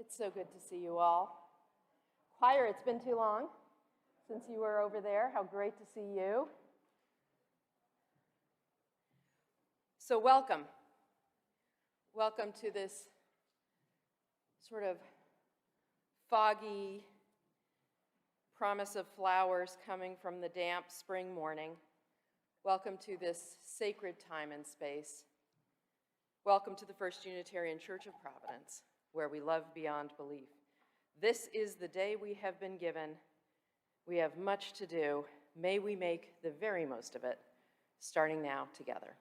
It's so good to see you all. Choir, it's been too long since you were over there. How great to see you. So welcome. Welcome to this sort of foggy promise of flowers coming from the damp spring morning. Welcome to this sacred time and space. Welcome to the First Unitarian Church of Providence, where we love beyond belief. This is the day we have been given. We have much to do. May we make the very most of it, starting now together.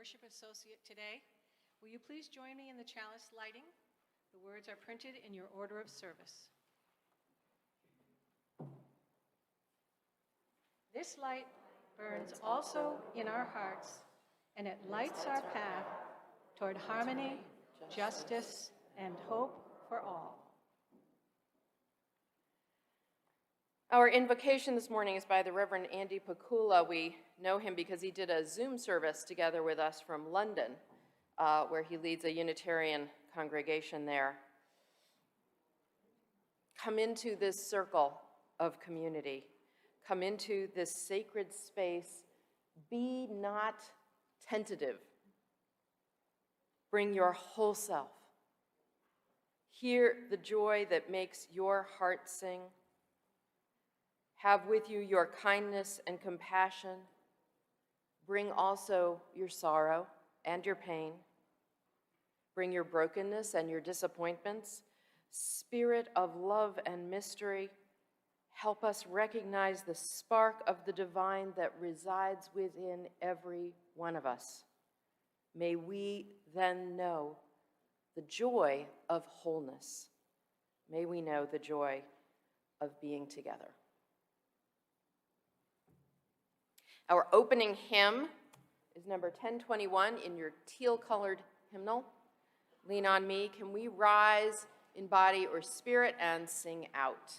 Worship Associate today. Will you please join me in the chalice lighting? The words are printed in your order of service. This light burns also in our hearts, and it lights our path toward harmony, justice, and hope for all. Our invocation this morning is by the Reverend Andy Pakula. We know him because he did a Zoom service together with us from London, where he leads a Unitarian congregation there. Come into this circle of community. Come into this sacred space. Be not tentative. Bring your whole self. Hear the joy that makes your heart sing. Have with you your kindness and compassion. Bring also your sorrow and your pain. Bring your brokenness and your disappointments. Spirit of love and mystery, help us recognize the spark of the divine that resides within every one of us. May we then know the joy of wholeness. May we know the joy of being together. Our opening hymn is number 1021 in your teal-colored hymnal. Lean on me. Can we rise in body or spirit and sing out?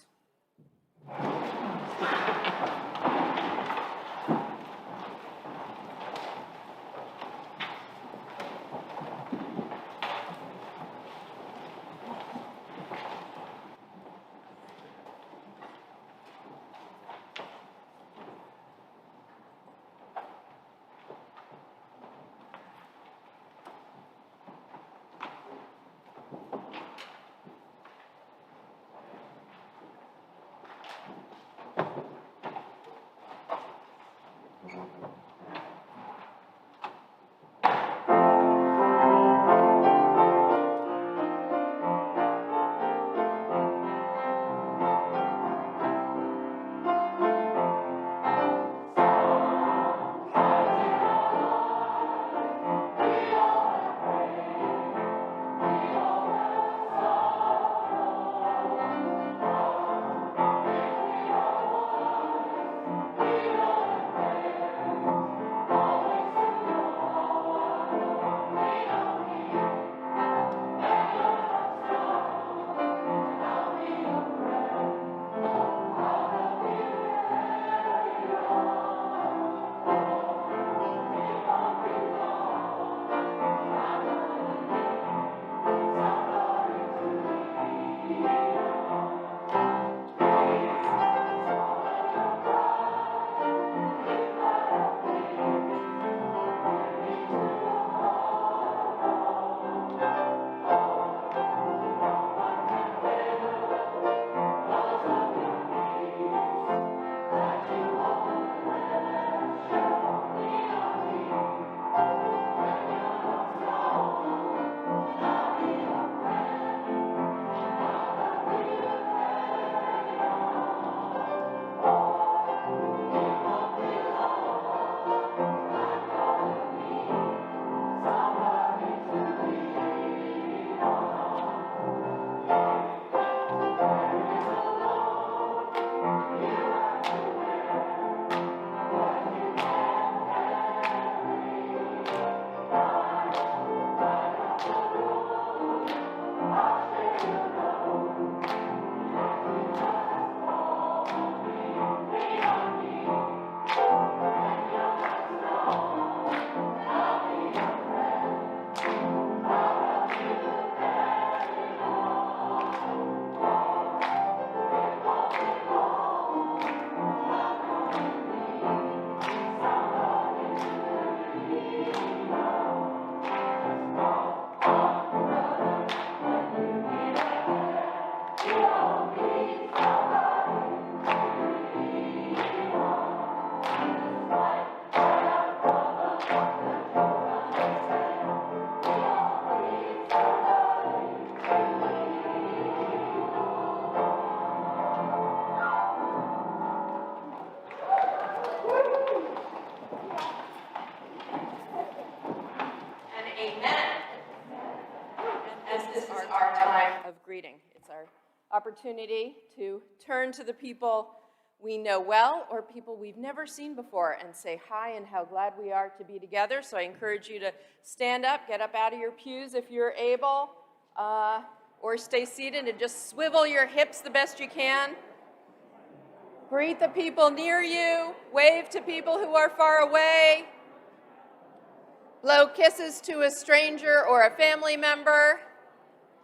Greeting. It's our opportunity to turn to the people we know well or people we've never seen before and say hi and how glad we are to be together. So I encourage you to stand up, get up out of your pews if you're able, or stay seated and just swivel your hips the best you can. Greet the people near you, wave to people who are far away, blow kisses to a stranger or a family member.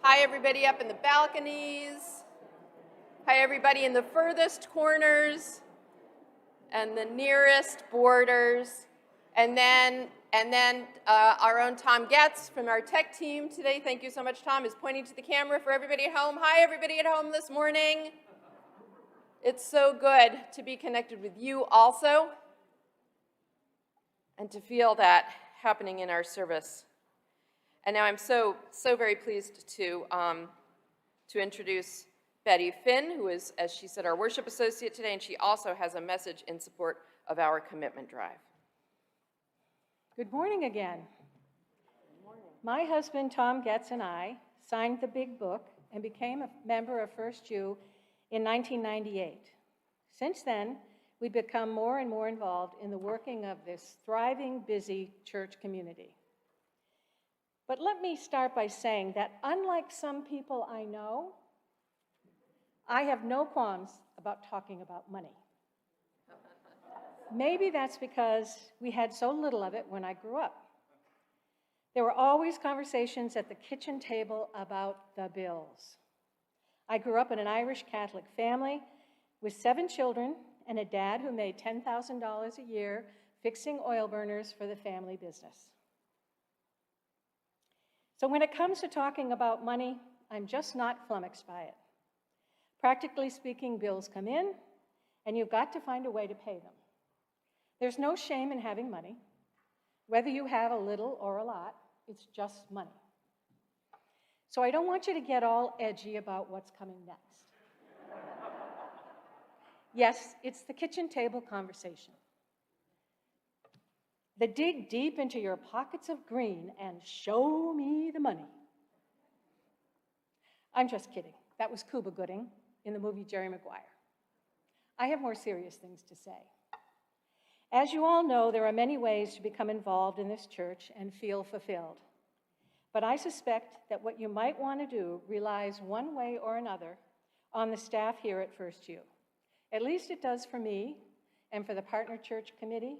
Hi, everybody up in the balconies. Hi, everybody in the furthest corners and the nearest borders. And then our own Tom Getz from our tech team today, thank you so much, Tom, is pointing to the camera for everybody at home. Hi, everybody at home this morning. It's so good to be connected with you also and to feel that happening in our service. And now I'm so very pleased to introduce Betty Finn, who is, as she said, our worship associate today, and she also has a message in support of our commitment drive. Good morning again. Good morning. My husband, Tom Getz, and I signed the big book and became a member of First U in 1998. Since then, we've become more and more involved in the working of this thriving, busy church community. But let me start by saying that unlike some people I know, I have no qualms about talking about money. Maybe that's because we had so little of it when I grew up. There were always conversations at the kitchen table about the bills. I grew up in an Irish Catholic family with 7 children and a dad who made $10,000 a year fixing oil burners for the family business. So when it comes to talking about money, I'm just not flummoxed by it. Practically speaking, bills come in, and you've got to find a way to pay them. There's no shame in having money. Whether you have a little or a lot, it's just money. So I don't want you to get all edgy about what's coming next. Yes, it's the kitchen table conversation. The dig deep into your pockets of green and show me the money. I'm just kidding. That was Cuba Gooding in the movie Jerry Maguire. I have more serious things to say. As you all know, there are many ways to become involved in this church and feel fulfilled. But I suspect that what you might want to do relies one way or another on the staff here at First U. At least it does for me and for the Partner Church Committee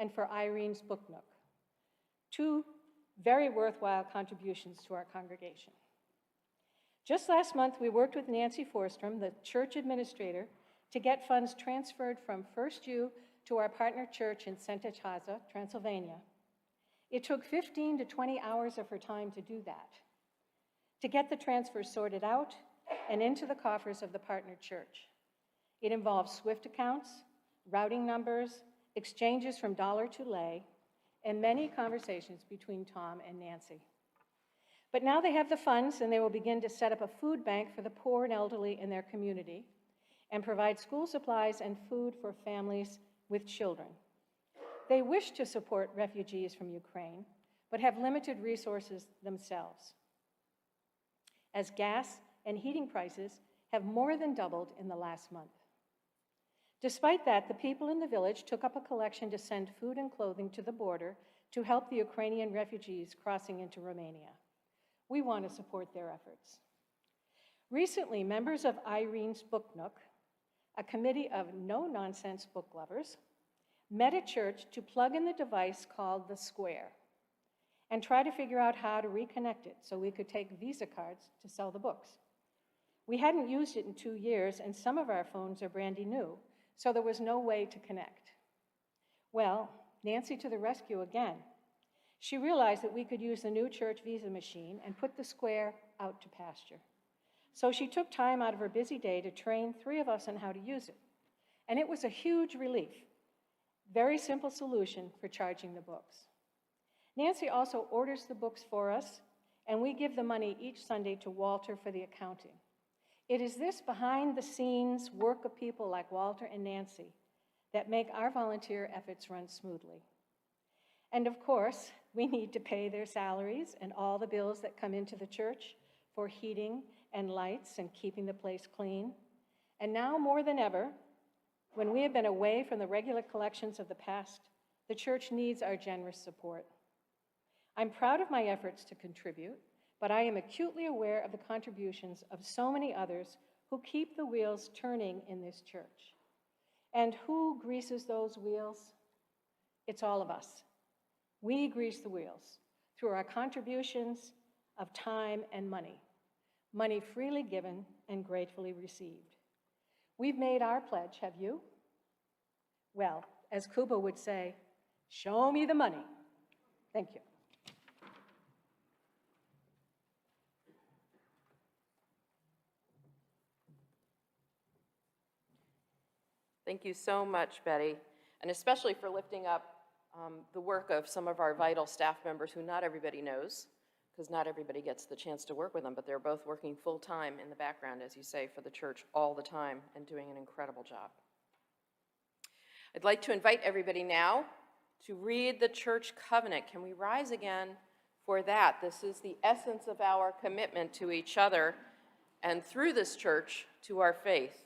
and for Irene's Book Nook. 2 very worthwhile contributions to our congregation. Just last month, we worked with Nancy Forstrom, the church administrator, to get funds transferred from First U to our partner church in Sant'Achaza, Transylvania. It took 15 to 20 hours of her time to do that, to get the transfer sorted out and into the coffers of the partner church. It involves SWIFT accounts, routing numbers, exchanges from dollar to lei, and many conversations between Tom and Nancy. But now they have the funds, and they will begin to set up a food bank for the poor and elderly in their community and provide school supplies and food for families with children. They wish to support refugees from Ukraine, but have limited resources themselves, as gas and heating prices have more than doubled in the last month. Despite that, the people in the village took up a collection to send food and clothing to the border to help the Ukrainian refugees crossing into Romania. We want to support their efforts. Recently, members of Irene's Book Nook, a committee of no-nonsense book lovers, met at church to plug in the device called the Square and try to figure out how to reconnect it so we could take Visa cards to sell the books. We hadn't used it in 2 years, and some of our phones are brandy new, so there was no way to connect. Well, Nancy to the rescue again. She realized that we could use the new church Visa machine and put the Square out to pasture. So she took time out of her busy day to train 3 of us on how to use it. And it was a huge relief. Very simple solution for charging the books. Nancy also orders the books for us, and we give the money each Sunday to Walter for the accounting. It is this behind-the-scenes work of people like Walter and Nancy that make our volunteer efforts run smoothly. And of course, we need to pay their salaries and all the bills that come into the church for heating and lights and keeping the place clean. And now more than ever, when we have been away from the regular collections of the past, the church needs our generous support. I'm proud of my efforts to contribute, but I am acutely aware of the contributions of so many others who keep the wheels turning in this church. And who greases those wheels? It's all of us. We grease the wheels through our contributions of time and money freely given and gratefully received. We've made our pledge, have you? Well, as Kuba would say, show me the money. Thank you. Thank you so much, Betty, and especially for lifting up the work of some of our vital staff members who not everybody knows, because not everybody gets the chance to work with them, but they're both working full-time in the background, as you say, for the church all the time and doing an incredible job. I'd like to invite everybody now to read the church covenant. Can we rise again for that? This is the essence of our commitment to each other and through this church to our faith.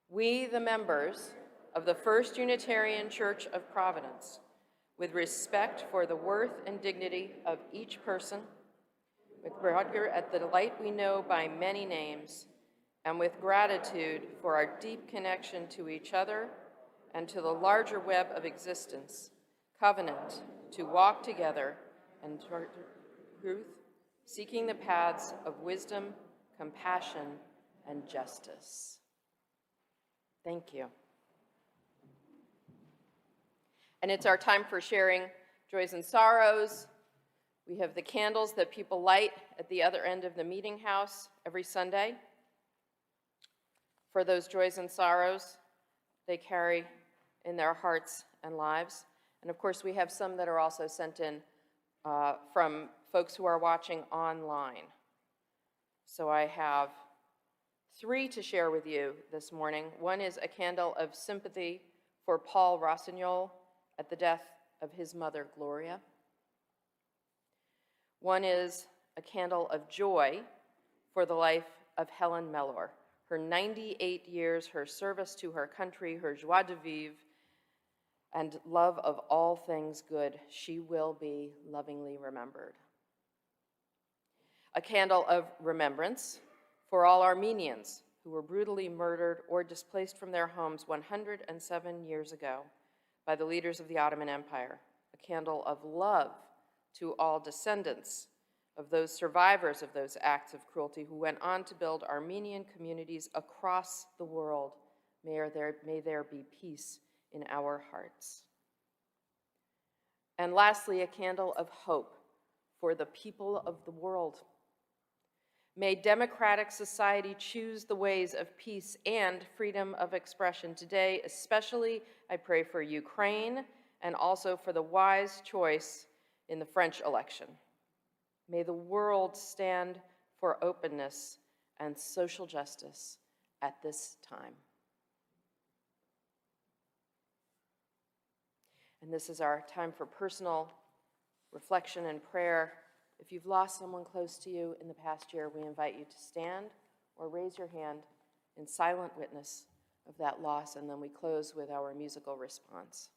We, the members of the First Unitarian Church of Providence, with respect for the worth and dignity of each person, with regard at the delight we know by many names, and with gratitude for our deep connection to each other and to the larger web of existence, covenant to walk together in truth, seeking the paths of wisdom, compassion, and justice. Thank you. And it's our time for sharing joys and sorrows. We have the candles that people light at the other end of the meeting house every Sunday for those joys and sorrows they carry in their hearts and lives. And of course, we have some that are also sent in from folks who are watching online. So I have 3 to share with you this morning. One is a candle of sympathy for Paul Rossignol at the death of his mother, Gloria. One is a candle of joy for the life of Helen Mellor, her 98 years, her service to her country, her joie de vivre, and love of all things good. She will be lovingly remembered. A candle of remembrance for all Armenians who were brutally murdered or displaced from their homes 107 years ago by the leaders of the Ottoman Empire. A candle of love to all descendants of those survivors of those acts of cruelty who went on to build Armenian communities across the world. May there be peace in our hearts. And lastly, a candle of hope for the people of the world. May democratic society choose the ways of peace and freedom of expression. Today, especially, I pray for Ukraine and also for the wise choice in the French election. May the world stand for openness and social justice at this time. And this is our time for personal reflection and prayer. If you've lost someone close to you in the past year, we invite you to stand or raise your hand in silent witness of that loss, and then we close with our musical response.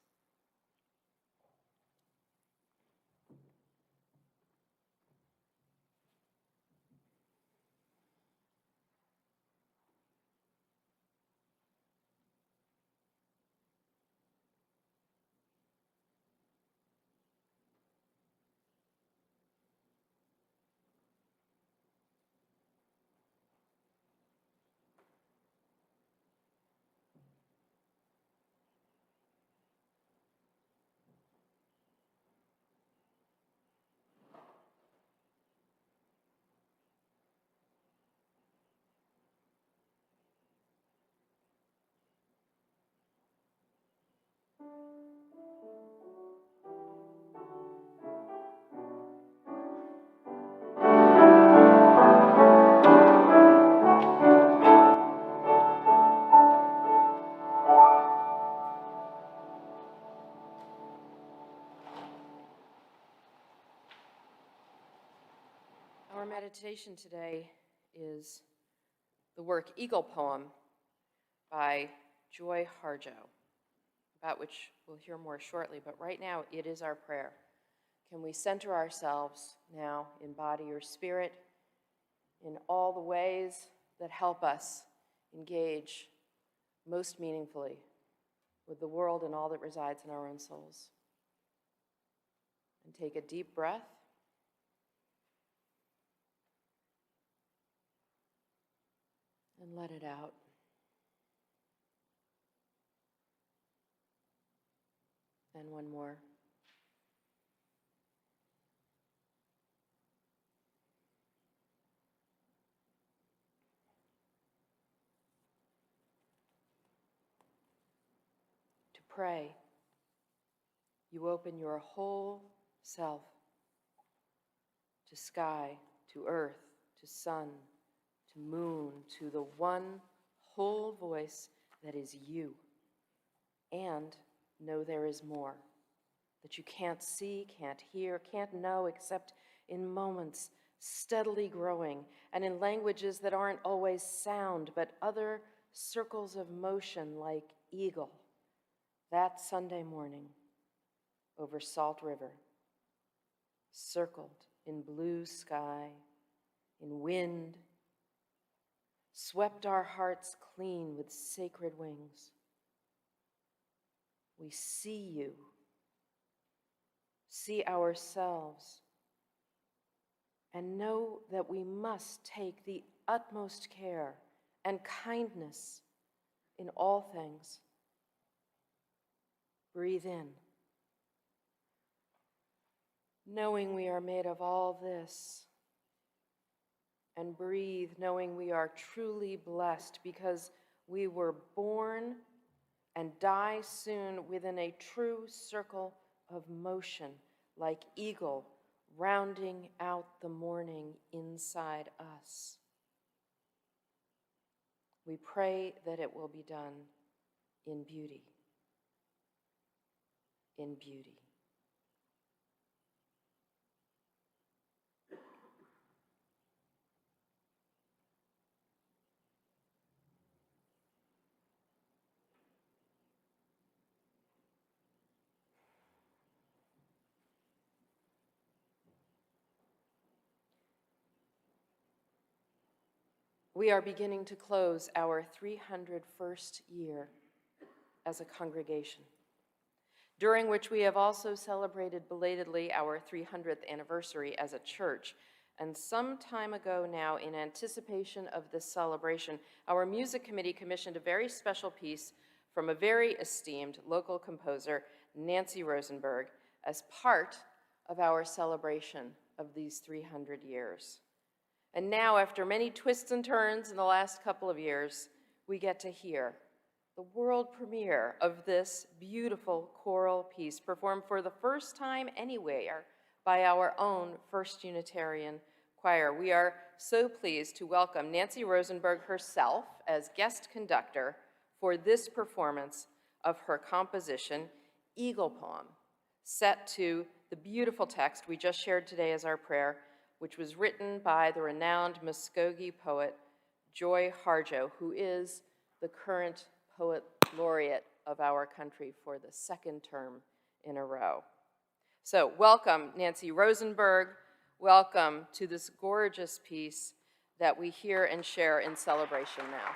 Our meditation today is the work Eagle Poem by Joy Harjo, about which we'll hear more shortly, but right now it is our prayer. Can we center ourselves now in body or spirit in all the ways that help us engage most meaningfully with the world and all that resides in our own souls? And take a deep breath. And let it out. And one more. To pray, you open your whole self to sky, to earth, to sun, to moon, to the one whole voice that is you. And know there is more, that you can't see, can't hear, can't know except in moments steadily growing and in languages that aren't always sound, but other circles of motion like eagle, that Sunday morning over Salt River, circled in blue sky, in wind, swept our hearts clean with sacred wings. We see you, see ourselves, and know that we must take the utmost care and kindness in all things. Breathe in, knowing we are made of all this, and breathe knowing we are truly blessed because we were born and die soon within a true circle of motion, like eagle rounding out the morning inside us. We pray that it will be done in beauty. In beauty. We are beginning to close our 301st year as a congregation, during which we have also celebrated belatedly our 300th anniversary as a church. And some time ago now, in anticipation of this celebration, our music committee commissioned a very special piece from a very esteemed local composer, Nancy Rosenberg, as part of our celebration of these 300 years. And now, after many twists and turns in the last couple of years, we get to hear the world premiere of this beautiful choral piece performed for the first time anywhere by our own First Unitarian Choir. We are so pleased to welcome Nancy Rosenberg herself as guest conductor for this performance of her composition, Eagle Poem, set to the beautiful text we just shared today as our prayer, which was written by the renowned Muskogee poet, Joy Harjo, who is the current poet laureate of our country for the second term in a row. So welcome, Nancy Rosenberg. Welcome to this gorgeous piece that we hear and share in celebration now.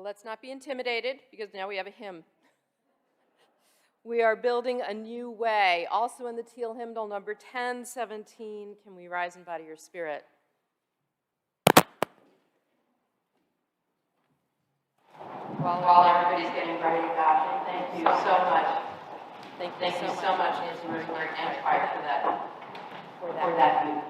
Well, let's not be intimidated, because now we have a hymn. We are building a new way. Also in the teal hymnal, number 1017, Can We Rise in Body or Spirit? While everybody's getting ready, God, thank you so much. Thank you so much, Nancy Rosenberg and Choir, for that view.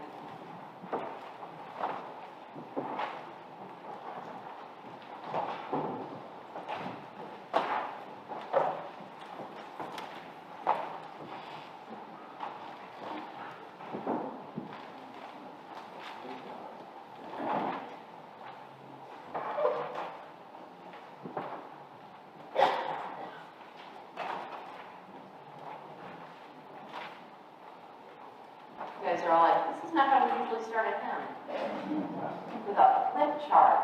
You guys are all like, this is not how we usually start a hymn. With a flip chart.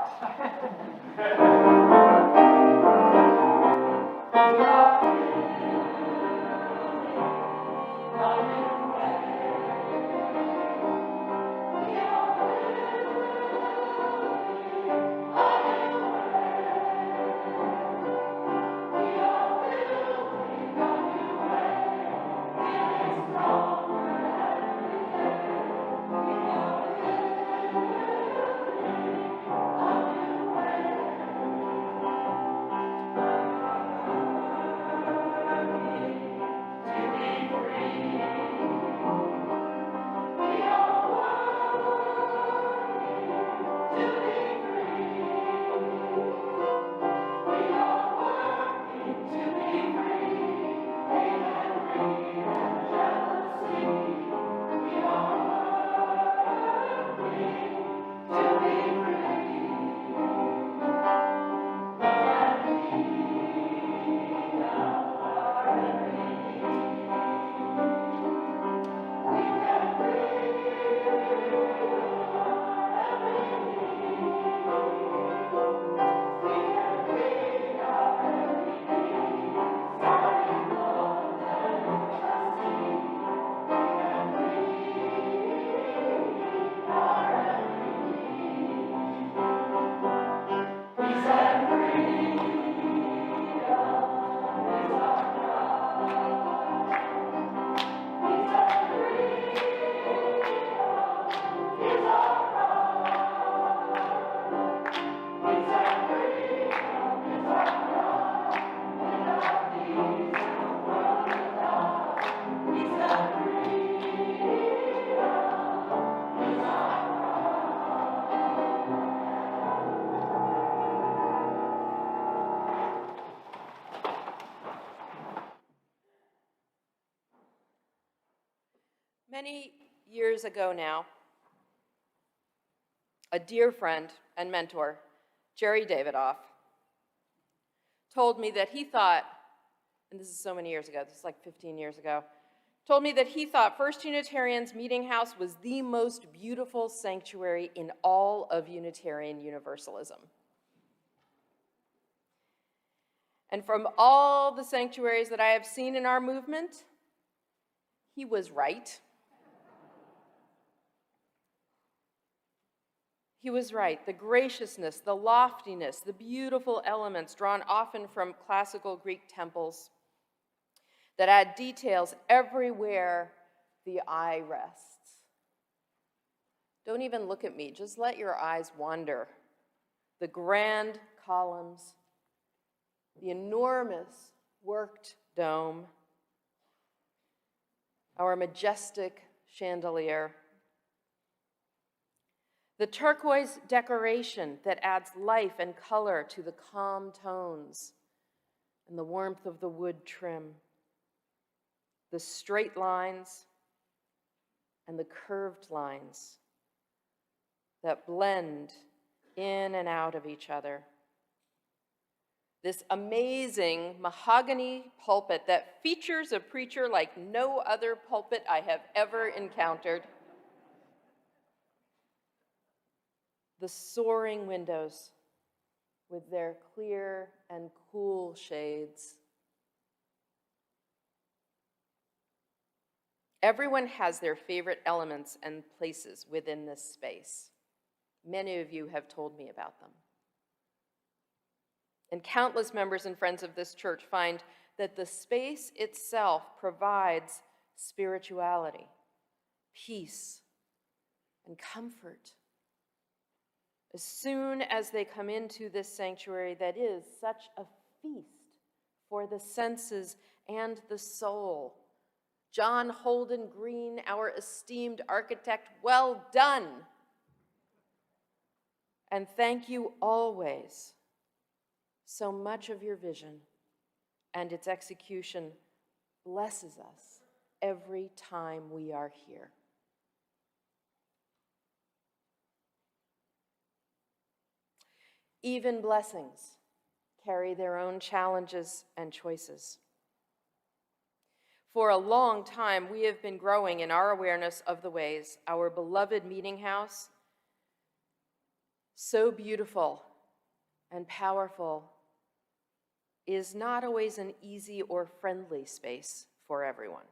Many years ago now, a dear friend and mentor, Jerry Davidoff, told me that he thought, and this is so many years ago, this is like 15 years ago, told me that he thought First Unitarian's meeting house was the most beautiful sanctuary in all of Unitarian Universalism. And from all the sanctuaries that I have seen in our movement, he was right. He was right. The graciousness, the loftiness, the beautiful elements drawn often from classical Greek temples that add details everywhere the eye rests. Don't even look at me, just let your eyes wander. The grand columns, the enormous worked dome, our majestic chandelier, the turquoise decoration that adds life and color to the calm tones and the warmth of the wood trim, the straight lines and the curved lines that blend in and out of each other. This amazing mahogany pulpit that features a preacher like no other pulpit I have ever encountered. The soaring windows with their clear and cool shades. Everyone has their favorite elements and places within this space. Many of you have told me about them. And countless members and friends of this church find that the space itself provides spirituality, peace, and comfort. As soon as they come into this sanctuary that is such a feast for the senses and the soul, John Holden Green, our esteemed architect, well done. And thank you always. So much of your vision and its execution blesses us every time we are here. Even blessings carry their own challenges and choices. For a long time, we have been growing in our awareness of the ways our beloved meeting house, so beautiful and powerful, is not always an easy or friendly space for everyone.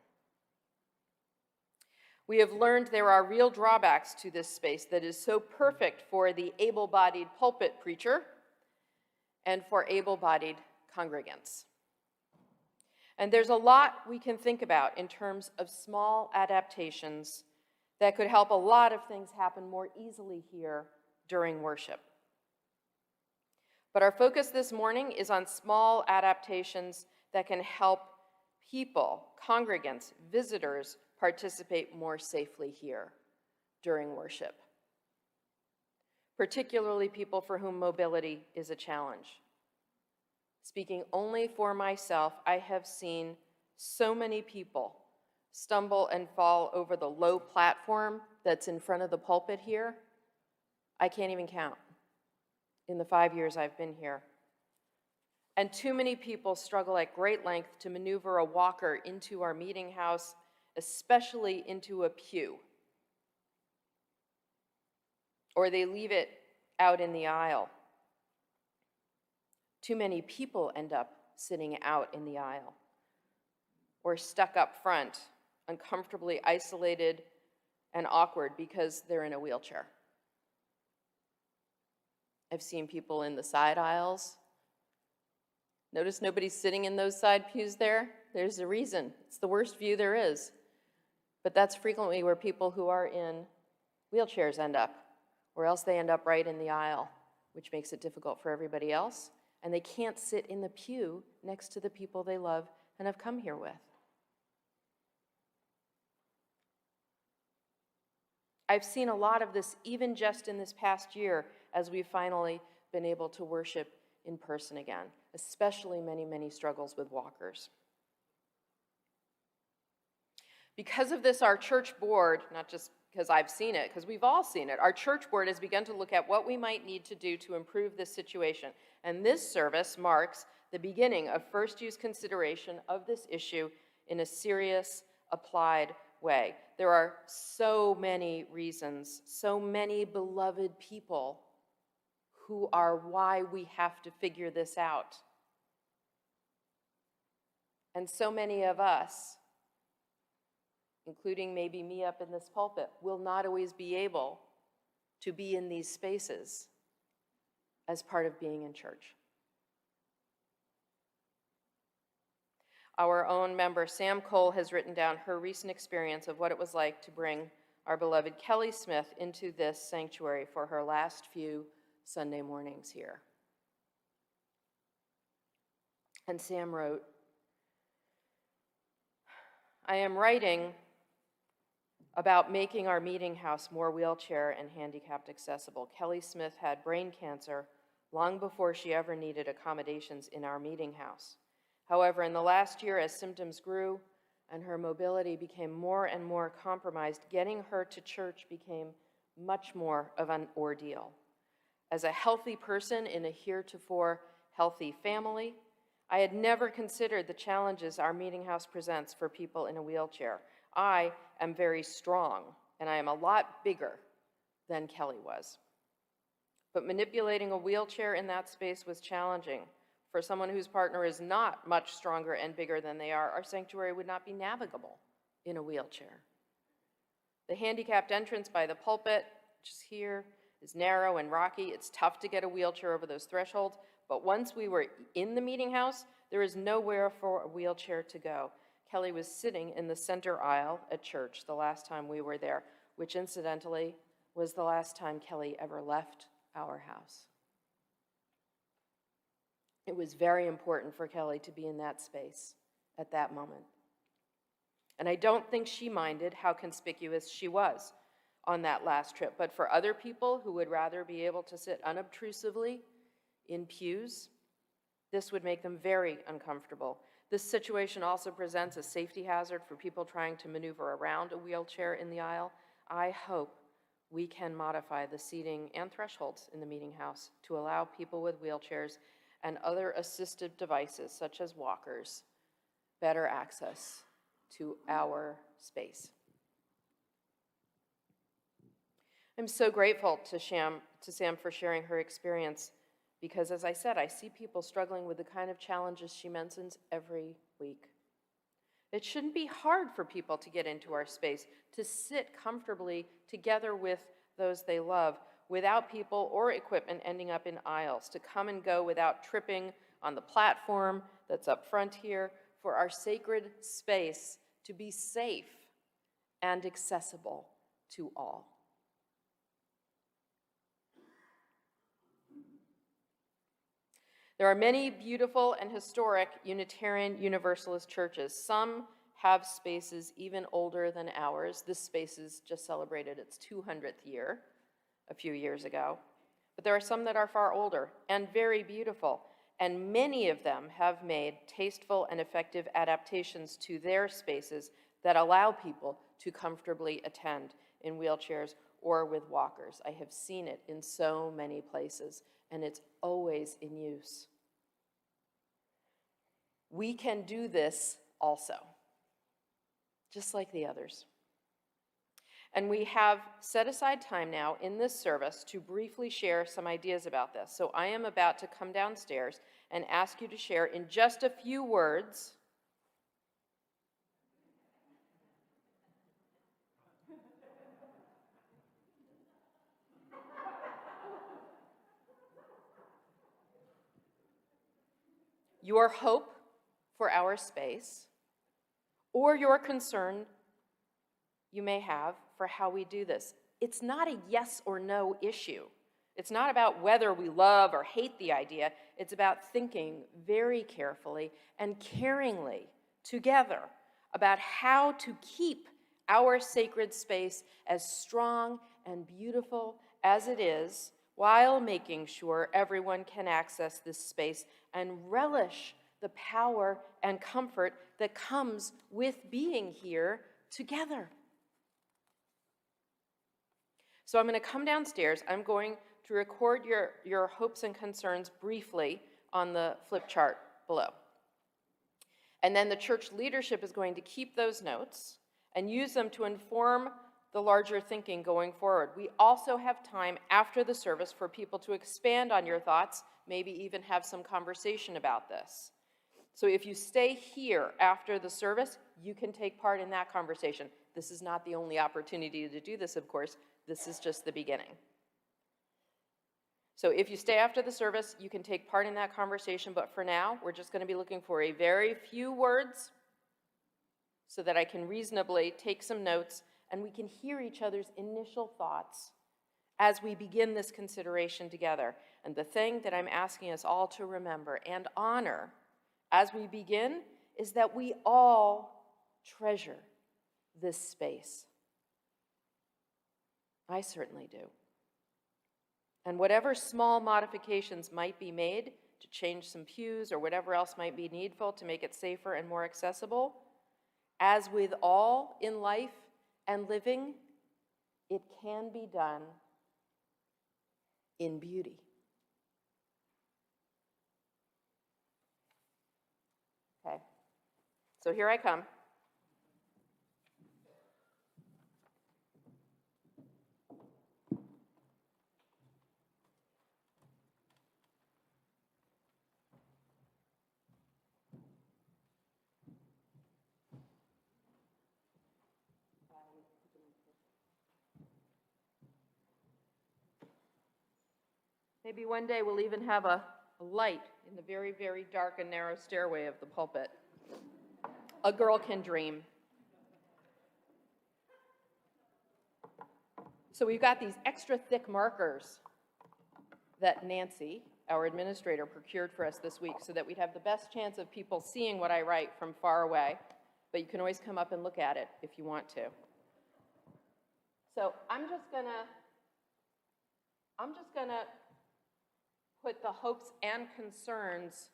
We have learned there are real drawbacks to this space that is so perfect for the able-bodied pulpit preacher and for able-bodied congregants. And there's a lot we can think about in terms of small adaptations that could help a lot of things happen more easily here during worship. But our focus this morning is on small adaptations that can help people, congregants, visitors, participate more safely here during worship, particularly people for whom mobility is a challenge. Speaking only for myself, I have seen so many people stumble and fall over the low platform that's in front of the pulpit here. I can't even count in the 5 years I've been here. And too many people struggle at great length to maneuver a walker into our meeting house, especially into a pew. Or they leave it out in the aisle. Too many people end up sitting out in the aisle or stuck up front, uncomfortably isolated and awkward because they're in a wheelchair. I've seen people in the side aisles. Notice nobody's sitting in those side pews there? There's a reason. It's the worst view there is. But that's frequently where people who are in wheelchairs end up, or else they end up right in the aisle, which makes it difficult for everybody else. And they can't sit in the pew next to the people they love and have come here with. I've seen a lot of this even just in this past year as we've finally been able to worship in person again, especially many, many struggles with walkers. Because of this, our church board, not just because I've seen it, because we've all seen it, our church board has begun to look at what we might need to do to improve this situation. And this service marks the beginning of first use consideration of this issue in a serious, applied way. There are so many reasons, so many beloved people who are why we have to figure this out. And so many of us, including maybe me up in this pulpit, will not always be able to be in these spaces as part of being in church. Our own member, Sam Cole, has written down her recent experience of what it was like to bring our beloved Kelly Smith into this sanctuary for her last few Sunday mornings here. And Sam wrote, I am writing about making our meeting house more wheelchair and handicapped accessible. Kelly Smith had brain cancer long before she ever needed accommodations in our meeting house. However, in the last year, as symptoms grew and her mobility became more and more compromised, getting her to church became much more of an ordeal. As a healthy person in a heretofore healthy family, I had never considered the challenges our meeting house presents for people in a wheelchair. I am very strong, and I am a lot bigger than Kelly was. But manipulating a wheelchair in that space was challenging. For someone whose partner is not much stronger and bigger than they are, our sanctuary would not be navigable in a wheelchair. The handicapped entrance by the pulpit, which is here, is narrow and rocky. It's tough to get a wheelchair over those thresholds, but once we were in the meeting house, there is nowhere for a wheelchair to go. Kelly was sitting in the center aisle at church the last time we were there, which incidentally was the last time Kelly ever left our house. It was very important for Kelly to be in that space at that moment. And I don't think she minded how conspicuous she was on that last trip. But for other people who would rather be able to sit unobtrusively in pews, this would make them very uncomfortable. This situation also presents a safety hazard for people trying to maneuver around a wheelchair in the aisle. I hope we can modify the seating and thresholds in the meeting house to allow people with wheelchairs and other assistive devices, such as walkers, better access to our space. I'm so grateful to Sam for sharing her experience because, as I said, I see people struggling with the kind of challenges she mentions every week. It shouldn't be hard for people to get into our space, to sit comfortably together with those they love, without people or equipment ending up in aisles, to come and go without tripping on the platform that's up front here, for our sacred space to be safe and accessible to all. There are many beautiful and historic Unitarian Universalist churches. Some have spaces even older than ours. This space has just celebrated its 200th year a few years ago. But there are some that are far older and very beautiful, and many of them have made tasteful and effective adaptations to their spaces that allow people to comfortably attend in wheelchairs or with walkers. I have seen it in so many places, and it's always in use. We can do this also, just like the others. And we have set aside time now in this service to briefly share some ideas about this. So I am about to come downstairs and ask you to share in just a few words your hope for our space or your concern you may have for how we do this. It's not a yes or no issue. It's not about whether we love or hate the idea. It's about thinking very carefully and caringly together about how to keep our sacred space as strong and beautiful as it is, while making sure everyone can access this space and relish the power and comfort that comes with being here together. So I'm going to come downstairs. I'm going to record your hopes and concerns briefly on the flip chart below. And then the church leadership is going to keep those notes and use them to inform the larger thinking going forward. We also have time after the service for people to expand on your thoughts, maybe even have some conversation about this. So if you stay here after the service, you can take part in that conversation. This is not the only opportunity to do this, of course. This is just the beginning. So if you stay after the service, you can take part in that conversation, but for now, we're just going to be looking for a very few words so that I can reasonably take some notes and we can hear each other's initial thoughts as we begin this consideration together. And the thing that I'm asking us all to remember and honor as we begin is that we all treasure this space. I certainly do. And whatever small modifications might be made to change some pews or whatever else might be needful to make it safer and more accessible, as with all in life and living, it can be done in beauty. Okay, so here I come. Maybe one day we'll even have a a light in the very, very dark and narrow stairway of the pulpit. A girl can dream. So we've got these extra thick markers that Nancy, our administrator, procured for us this week so that we'd have the best chance of people seeing what I write from far away. But you can always come up and look at it if you want to. So I'm just gonna put the hopes and concerns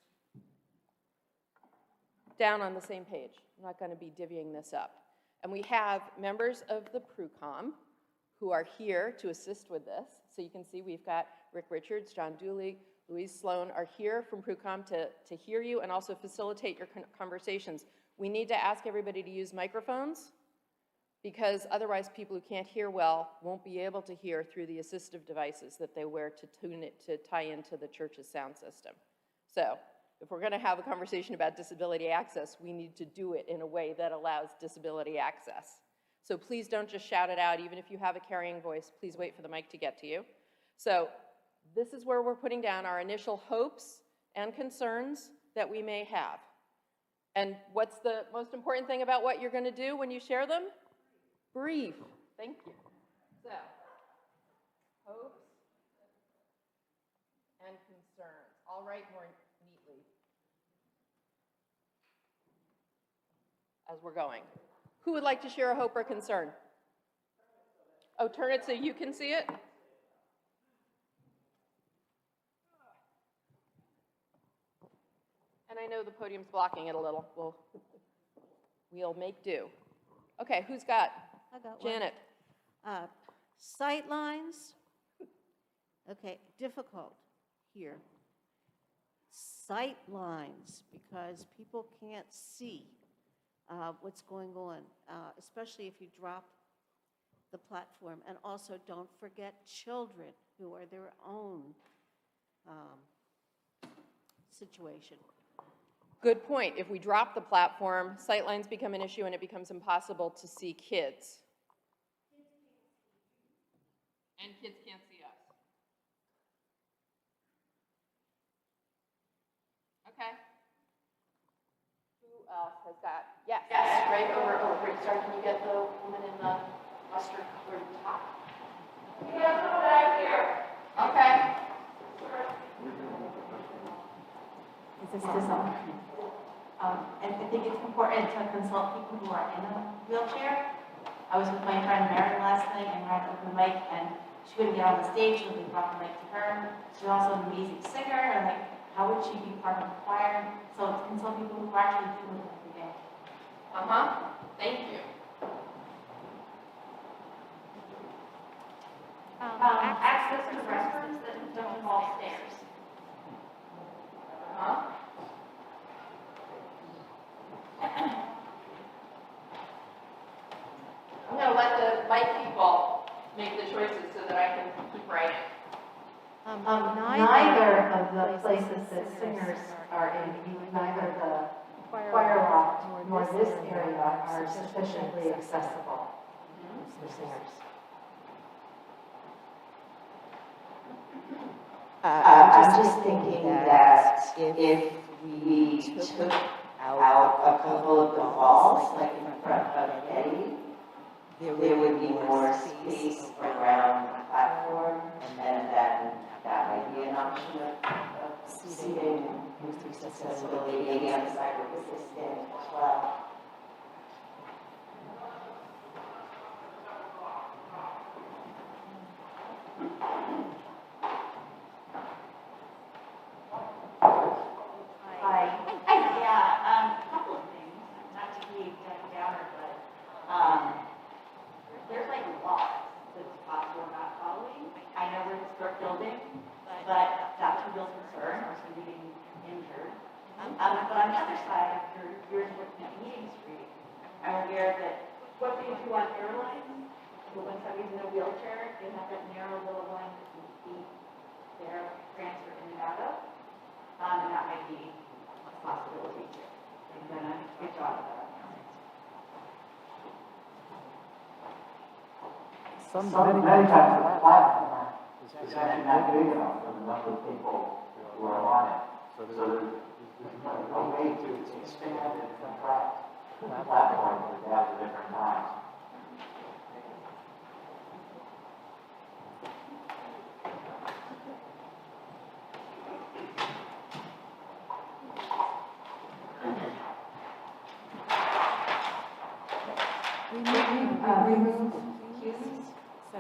down on the same page. I'm not gonna be divvying this up. And we have members of the PRUCOM who are here to assist with this. So you can see we've got Rick Richards, John Dooley, Louise Sloan are here from PRUCOM to hear you and also facilitate your conversations. We need to ask everybody to use microphones because otherwise people who can't hear well won't be able to hear through the assistive devices that they wear to tune it to tie into the church's sound system. So if we're going to have a conversation about disability access, we need to do it in a way that allows disability access. So please don't just shout it out. Even if you have a carrying voice, please wait for the mic to get to you. So this is where we're putting down our initial hopes and concerns that we may have. And what's the most important thing about what you're going to do when you share them? Brief. Thank you. So, hopes and concerns. I'll write more neatly as we're going. Who would like to share a hope or concern? Oh, turn it so you can see it. And I know the podium's blocking it a little. We'll make do. Okay, who's got? I got Janet. one. Sight lines. Okay, difficult here. Sight lines, because people can't see what's going on, especially if you drop the platform. And also, don't forget children who are their own situation. Good point. If we drop the platform, sightlines become an issue and it becomes impossible to see kids. And kids can't see us. Okay. Who else has got? Yes. Yes, right over, sorry, can you get the woman in the mustard colored top? Yeah, right here. Okay. Is this on? And I think it's important to consult people who are in a wheelchair. I was with my friend Mary last night and I opened the mic and she couldn't get on the stage, so we brought the mic to her. She's also an amazing singer, and like, how would she be part of the choir? So consult people who are actually doing it every day. Thank you. Access to restrooms that don't involve stairs. I'm going to let the mic people make the choices so that I can keep writing. Neither of the places that singers are in, neither the choir loft nor this area are sufficiently accessible for singers. I'm just thinking that if we took out a couple of the walls, like in front of Eddie, there would be more space around the platform, and then that might be an option of seating increased accessibility, maybe on the side of the stand as well. A couple of things, not to be Debbie Downer, but there's like a lot that's possible not following. I know we're a historic building, but that's a real concern, or somebody getting injured. But on the other side, after years working at Meeting Street, I'm aware that what they do on airlines, when somebody's in a wheelchair, they have that narrow little line that can keep their transfer in and out of. And that might be a possibility too. They've done a good job of that. Many times the platform is actually not big enough for the number of people who who are on it. So there's a way to expand and contract the platform at different times. Remove cues, so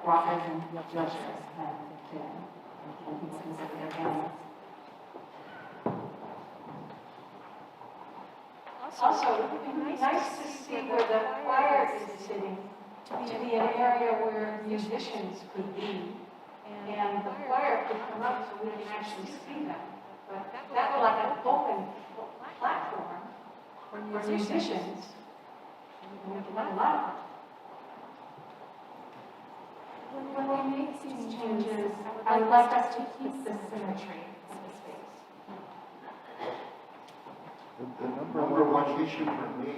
walkers and wheelchairs can fit in and pieces of their hands. Also, it would be nice to see where the choir is sitting, to be an area where musicians could be, and the choir could come up so we can actually see them. But that would like an open platform for musicians. When we make these changes, I would like us to keep the symmetry of the space. The number one issue for me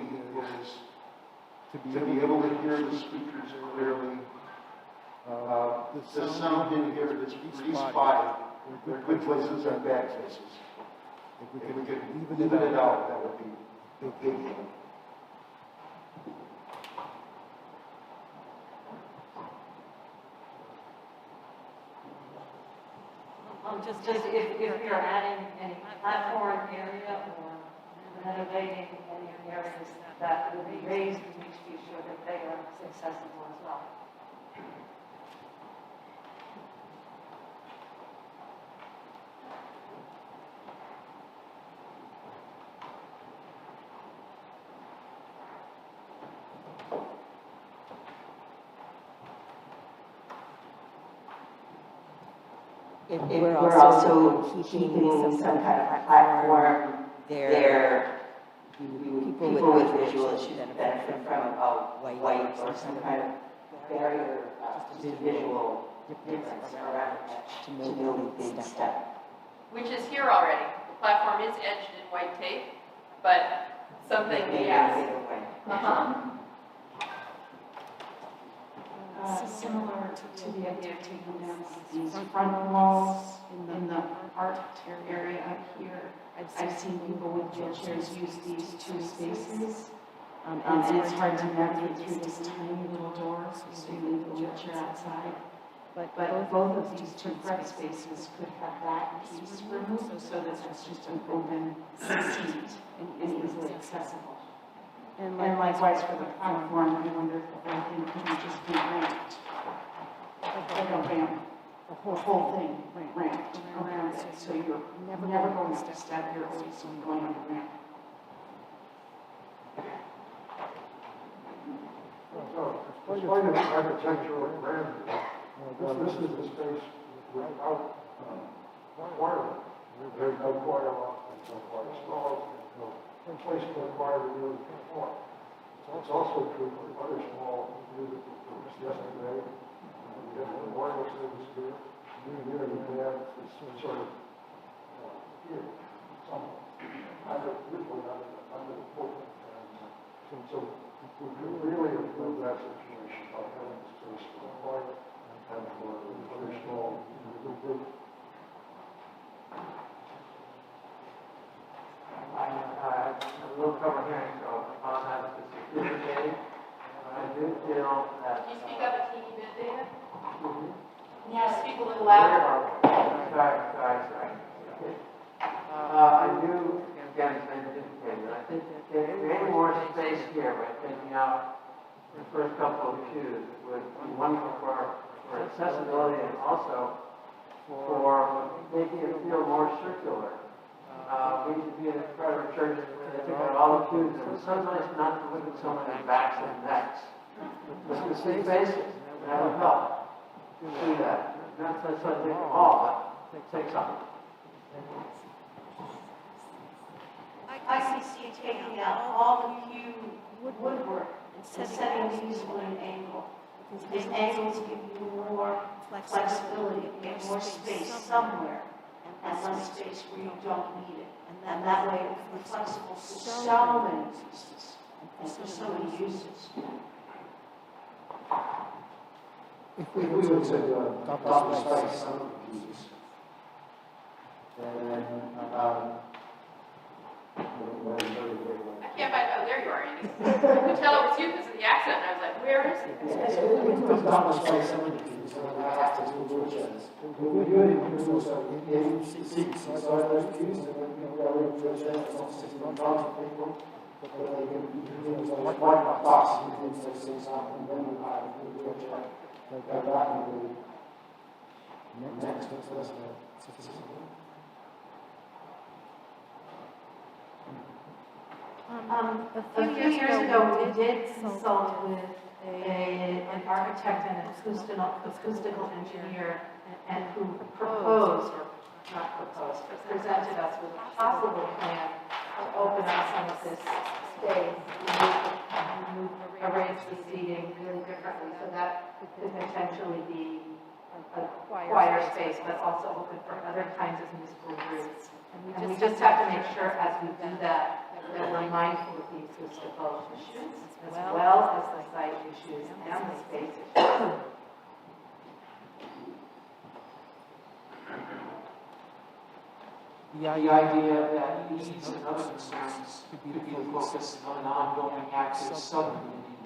is to be able to hear the speakers clearly. The sound in here is pretty spotty. There are good places and bad places. If we could even it out, that would be big. Just if you're adding any platform area or renovating any areas that will be raised, we need to be sure that they are accessible as well. We're also keeping some kind of platform there. People with visual issues benefit from a white or some kind of barrier, just a visual difference around it to know the big step. Which is here already. The platform is edged in white tape, but something, yes. Similar to the idea of taking down these front walls in the art area up here. I've seen people with wheelchairs use these two spaces. And it's hard to navigate through this tiny little door, so you leave the wheelchair outside. But both of these two front spaces could have that piece removed so that it's just an open seat and easily accessible. And likewise for the platform, I wonder if the whole thing could just be ramped. Like a ramp, the whole thing ramped around it, so you're never going to step, you're always going on the ramp. As part of architectural grandeur, this is the space without choir. There's no choir loft, there's no choir stalls, there's no place for the choir to really perform. It's also true for other small musical groups. Yesterday, we had the wireless service here. We have this sort of here, somewhere. Usually under the pulpit. So we could really improve that situation by having space for the choir and for other small musical groups. A little cover hearing, so on that specific day, I do feel that. Can you speak up a teeny bit, David? Yes. Speak a little louder. Sorry. I do, again, it's been anticipated. I think creating more space here by taking out the first couple of pews would be wonderful for accessibility and also for making it feel more circular. We used to be in part of churches where they took out all the pews. It was so nice not to look at so many backs and necks. But to see faces, that would help to do that. Not to take them all, but take some. I can see taking out all the pew woodwork and setting these at an angle. These angles give you more flexibility, get more space somewhere, and less space where you don't need it. And that way it will be flexible for so many pieces and for so many uses. If we would say double space some of the pieces, And, I can't find, oh, there you are, Andy. I could tell it was you because of the accent, and I was like, where is he? It's not much like somebody who's going to have to do wheelchairs. We're doing it also in seats inside those pews, and when people go in wheelchairs, it's not sitting on front of people, but they can use like a bus, you can say seats up, and then you have a wheelchair. They go back and do next to the A few years ago, we did consult with an architect and an acoustical engineer, and who proposed, or not proposed, but presented us with a possible plan to open up some of this space, arrange the seating really differently, so that could potentially be a quieter space, but also open for other kinds of musical groups. And we just have to make sure as we do that, that we're mindful of the acoustical issues, as well as the site issues and the space issues. The idea that needs and other concerns could be the focus of an ongoing active subcommittee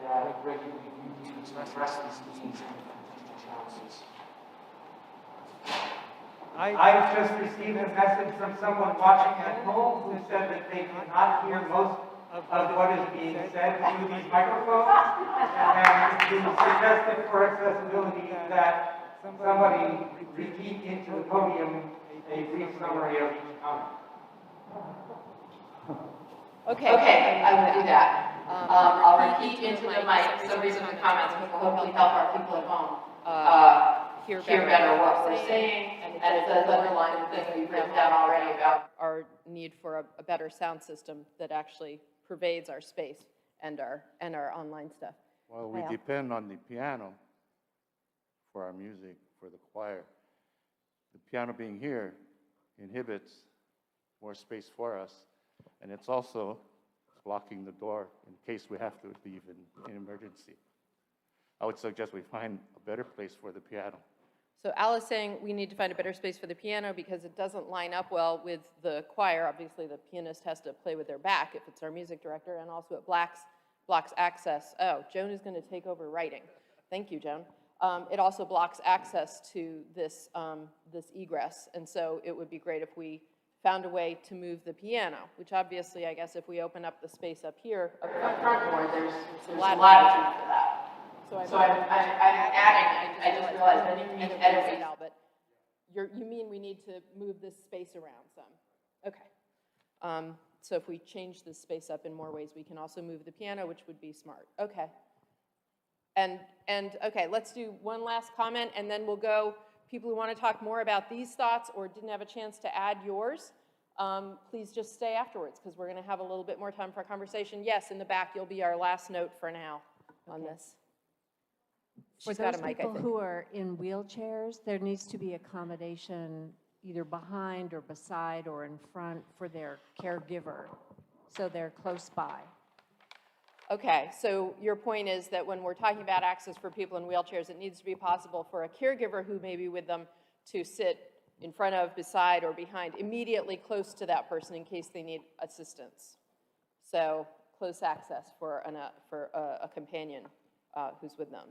that regularly reviews and addresses these needs and future challenges. I just received a message from someone watching at home who said that they could not hear most of what is being said through these microphones. And it suggested for accessibility that somebody repeat into the podium a brief summary of each comment. Okay, I will do that. I'll repeat into the mic summaries of the comments, which will hopefully help our people at home hear better what we're saying. And it does underline the thing we've written down already about our need for a better sound system that actually pervades our space and our online stuff. Well, we depend on the piano for our music, for the choir. The piano being here inhibits more space for us, and it's also blocking the door in case we have to leave in emergency. I would suggest we find a better place for the piano. So Al is saying we need to find a better space for the piano because it doesn't line up well with the choir. Obviously, the pianist has to play with their back if it's our music director, and also it blocks access. Oh, Joan is going to take over writing. Thank you, Joan. It also blocks access to this egress, and so it would be great if we found a way to move the piano, which obviously, I guess, if we open up the space up here, up front door, there's a latitude for that. So I'm adding, I just realized I didn't need to edit it. But you mean we need to move this space around some? Okay. So if we change this space up in more ways, we can also move the piano, which would be smart. Okay. And okay, let's do one last comment, and then we'll go. People who want to talk more about these thoughts or didn't have a chance to add yours, please just stay afterwards because we're going to have a little bit more time for a conversation. Yes, in the back, you'll be our last note for now on this. For those people who are in wheelchairs, there needs to be accommodation either behind or beside or in front for their caregiver, so they're close by. Okay, so your point is that when we're talking about access for people in wheelchairs, it needs to be possible for a caregiver who may be with them to sit in front of, beside, or behind, immediately close to that person in case they need assistance. So close access for a companion who's with them.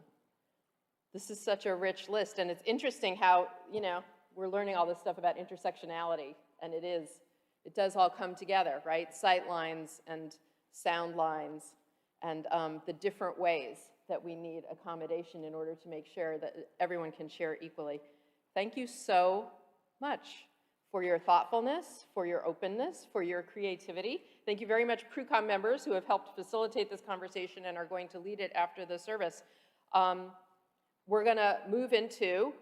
This is such a rich list, and it's interesting how, we're learning all this stuff about intersectionality, and it does all come together, right? Sight lines and sound lines, and the different ways that we need accommodation in order to make sure that everyone can share equally. Thank you so much for your thoughtfulness, for your openness, for your creativity. Thank you very much, PRUCOM members who have helped facilitate this conversation and are going to lead it after the service. We're going to move into,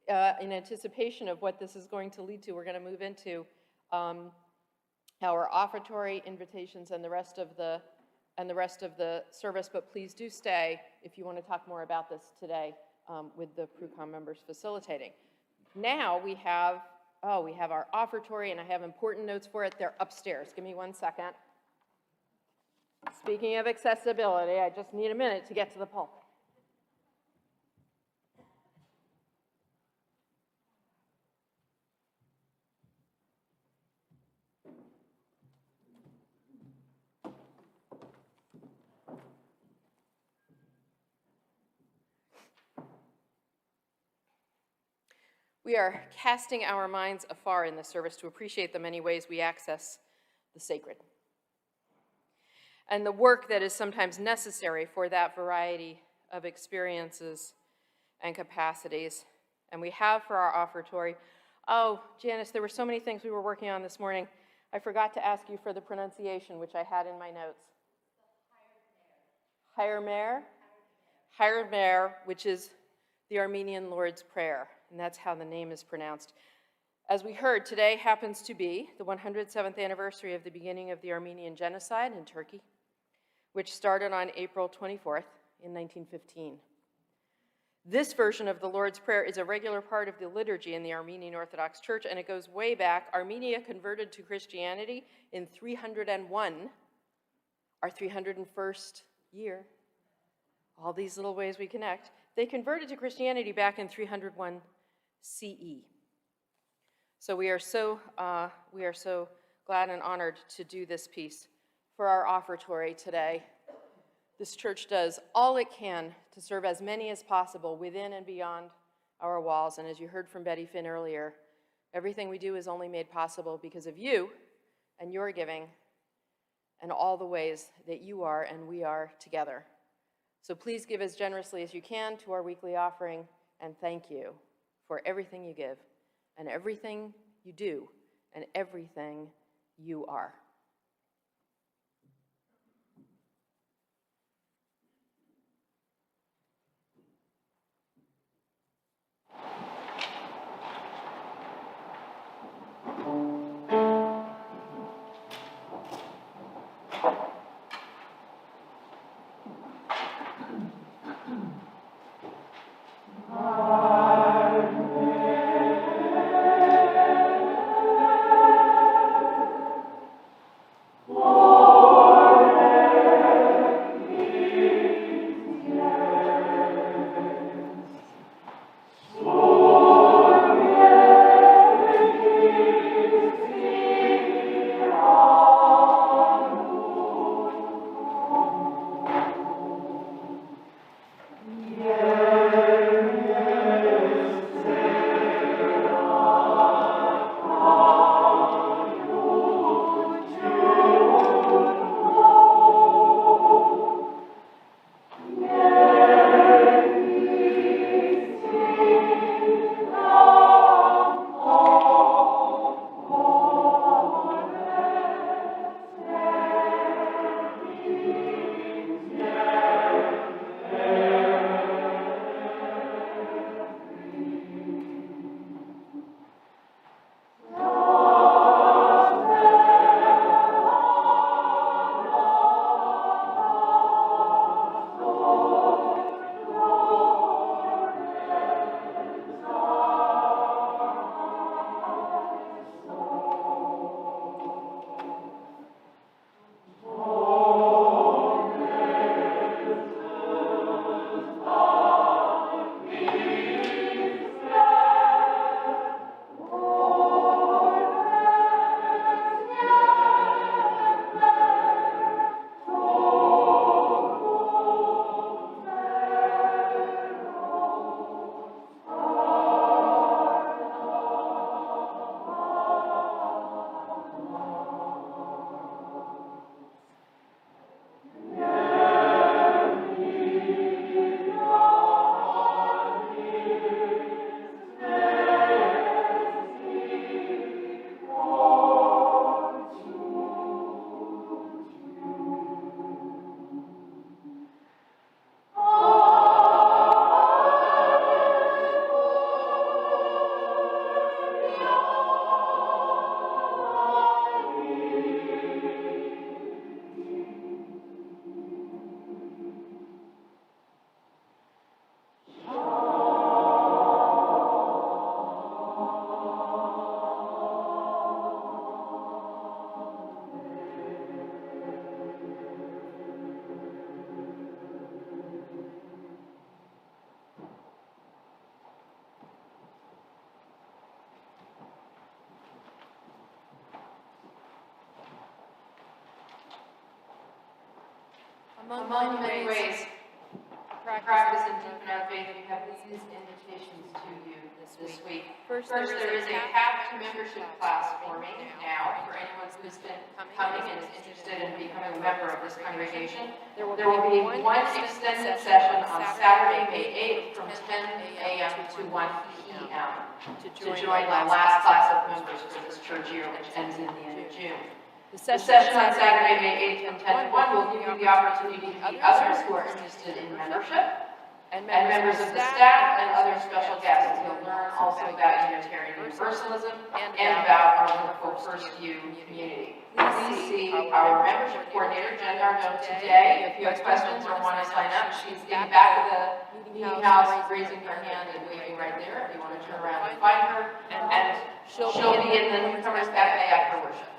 in anticipation of what this is going to lead to, we're going to move into our offertory invitations and the rest of the service, but please do stay if you want to talk more about this today with the PRUCOM members facilitating. Now we have our offertory, and I have important notes for it. They're upstairs. Give me 1 second. Speaking of accessibility, I just need a minute to get to the pulpit. We are casting our minds afar in this service to appreciate the many ways we access the sacred, and the work that is sometimes necessary for that variety of experiences and capacities. And we have for our offertory, oh, Janice, there were so many things we were working on this morning. I forgot to ask you for the pronunciation, which I had in my notes. Hayr Mer, which is the Armenian Lord's Prayer, and that's how the name is pronounced. As we heard, today happens to be the 107th anniversary of the beginning of the Armenian genocide in Turkey, which started on April 24th in 1915. This version of the Lord's Prayer is a regular part of the liturgy in the Armenian Orthodox Church, and it goes way back. Armenia converted to Christianity in 301, our 301st year. All these little ways we connect. They converted to Christianity back in 301 CE. So we are so glad and honored to do this piece for our offertory today. This church does all it can to serve as many as possible within and beyond our walls. And as you heard from Betty Finn earlier, everything we do is only made possible because of you and your giving and all the ways that you are and we are together. So please give as generously as you can to our weekly offering, and thank you for everything you give and everything you do and everything you are. Among the many ways to practice and deepen our faith, we have these invitations to you this week. First, First, there is a path to membership class forming now for anyone who's been coming and is interested in becoming a member of this congregation. There will be one extended session on Saturday, May 8th from 10 a.m. to 1 p.m. to join the last class of members for this church year, which ends in the end of June. The session on Saturday, May 8th from 10 to 1 will give you the opportunity to meet others who are interested in membership, and members of the staff and other special guests. You'll learn also about Unitarian Universalism and about our wonderful First View community. Please see our membership coordinator, Jen Nardone, today. If you have questions or want to sign up, she's in the back of the meeting house, raising her hand and waving right there if you want to turn around and find her. And she'll be in the Newcomers Cafe after worship.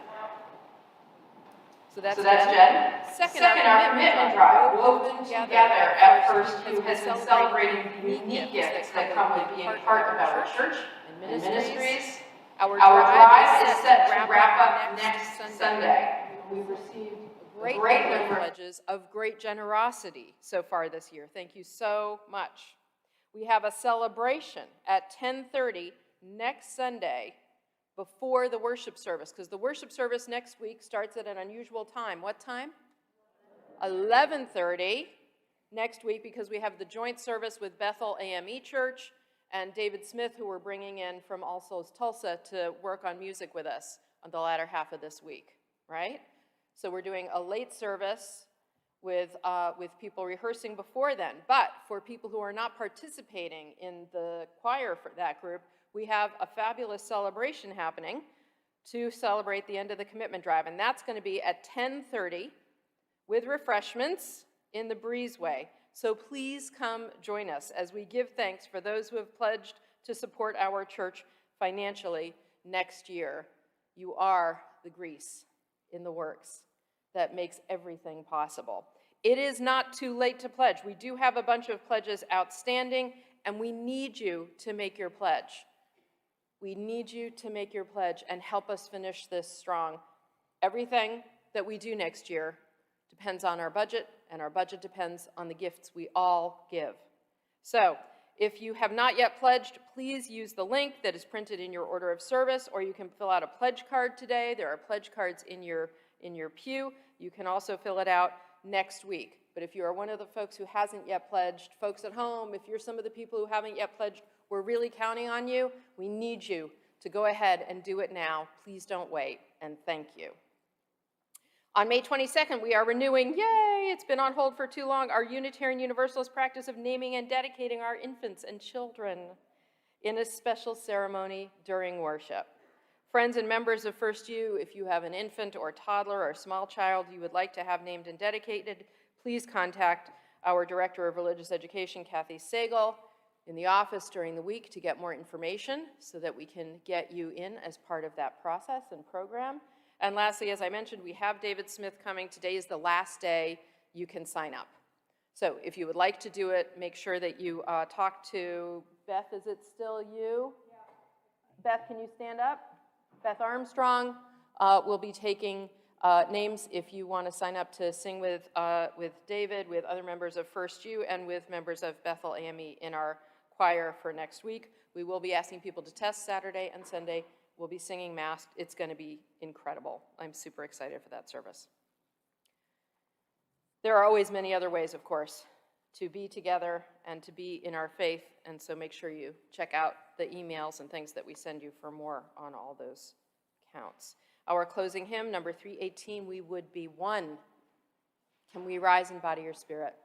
So that's Jen. Second, our commitment drive, woven together at First View, has been celebrating the unique gifts that come with being part of our church and ministries. Our drive is set to wrap up next Sunday. We've received a great number of pledges of great generosity so far this year. Thank you so much. We have a celebration at 10:30 next Sunday before the worship service, because the worship service next week starts at an unusual time. What time? 11:30 next week, because we have the joint service with Bethel AME Church and David Smith, who we're bringing in from All Souls Tulsa to work on music with us on the latter half of this week, right? So we're doing a late service with people rehearsing before then. But for people who are not participating in the choir for that group, we have a fabulous celebration happening to celebrate the end of the commitment drive. And that's going to be at 10:30 with refreshments in the breezeway. So please come join us as we give thanks for those who have pledged to support our church financially next year. You are the grease in the works that makes everything possible. It is not too late to pledge. We do have a bunch of pledges outstanding, and we need you to make your pledge. We need you to make your pledge and help us finish this strong. Everything that we do next year depends on our budget, and our budget depends on the gifts we all give. So, if you have not yet pledged, please use the link that is printed in your order of service, or you can fill out a pledge card today. There are pledge cards in your pew. You can also fill it out next week. But if you are one of the folks who hasn't yet pledged, folks at home, if you're some of the people who haven't yet pledged, we're really counting on you. We need you to go ahead and do it now. Please don't wait, and thank you. On May 22nd, we are renewing, yay, it's been on hold for too long, our Unitarian Universalist practice of naming and dedicating our infants and children in a special ceremony during worship. Friends and members of First U, if you have an infant or toddler or small child you would like to have named and dedicated, please contact our Director of Religious Education, Kathy Sagal, in the office during the week to get more information so that we can get you in as part of that process and program. And lastly, as I mentioned, we have David Smith coming. Today is the last day you can sign up. So if you would like to do it, make sure that you talk to Beth. Is it still you? Yeah. Beth, can you stand up? Beth Armstrong will be taking names if you want to sign up to sing with David, with other members of First U, and with members of Bethel AME in our choir for next week. We will be asking people to test Saturday and Sunday. We'll be singing Mass. It's going to be incredible. I'm super excited for that service. There are always many other ways, of course, to be together and to be in our faith, and so make sure you check out the emails and things that we send you for more on all those counts. Our closing hymn, number 318, We Would Be One. Can we rise in body or spirit?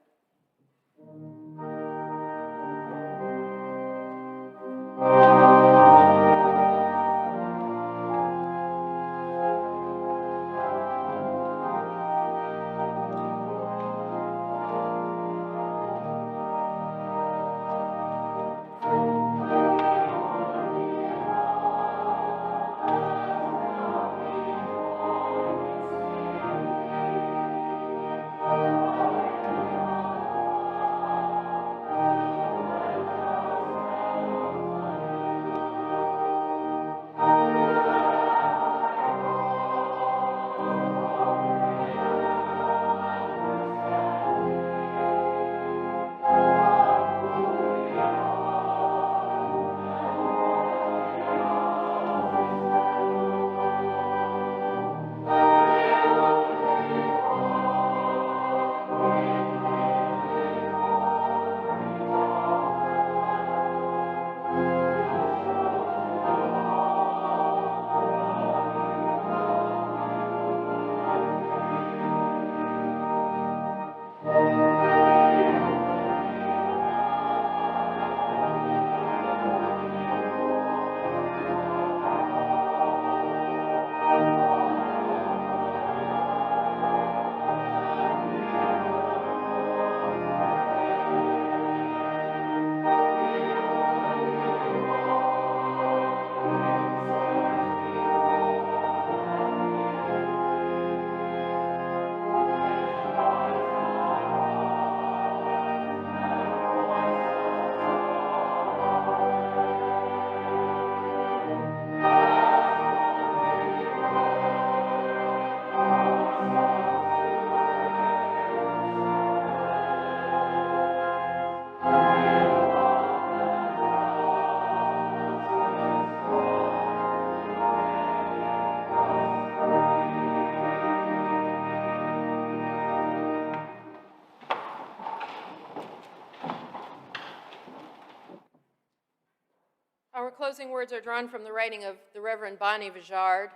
Our closing words are drawn from the writing of the Reverend Bonnie Vijard,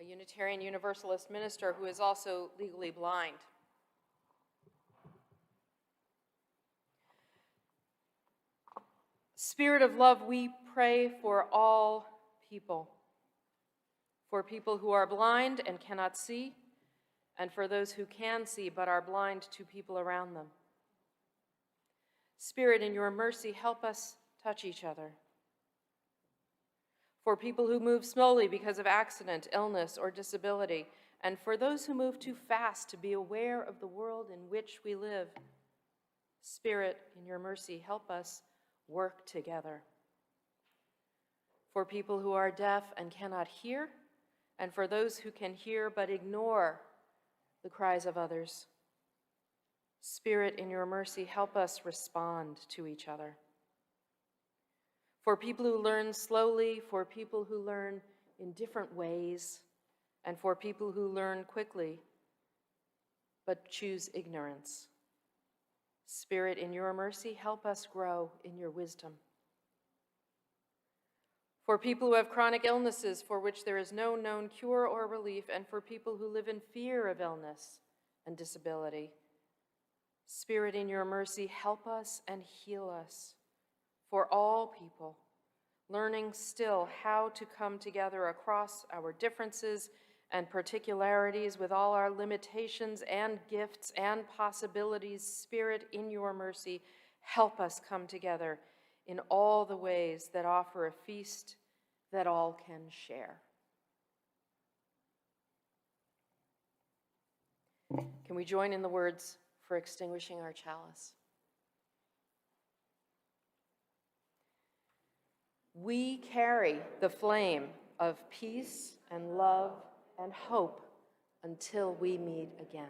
a Unitarian Universalist minister who is also legally blind. Spirit of love, we pray for all people, for people who are blind and cannot see, and for those who can see but are blind to people around them. Spirit, in your mercy, help us touch each other. For people who move slowly because of accident, illness, or disability, and for those who move too fast to be aware of the world in which we live. Spirit, in your mercy, help us work together. For people who are deaf and cannot hear, and for those who can hear but ignore the cries of others. Spirit, in your mercy, help us respond to each other. For people who learn slowly, for people who learn in different ways, and for people who learn quickly but choose ignorance. Spirit, in your mercy, help us grow in your wisdom. For people who have chronic illnesses for which there is no known cure or relief, and for people who live in fear of illness and disability. Spirit, in your mercy, help us and heal us. For all people, learning still how to come together across our differences and particularities with all our limitations and gifts and possibilities. Spirit, in your mercy, help us come together in all the ways that offer a feast that all can share. Can we join in the words for extinguishing our chalice? We carry the flame of peace and love and hope until we meet again.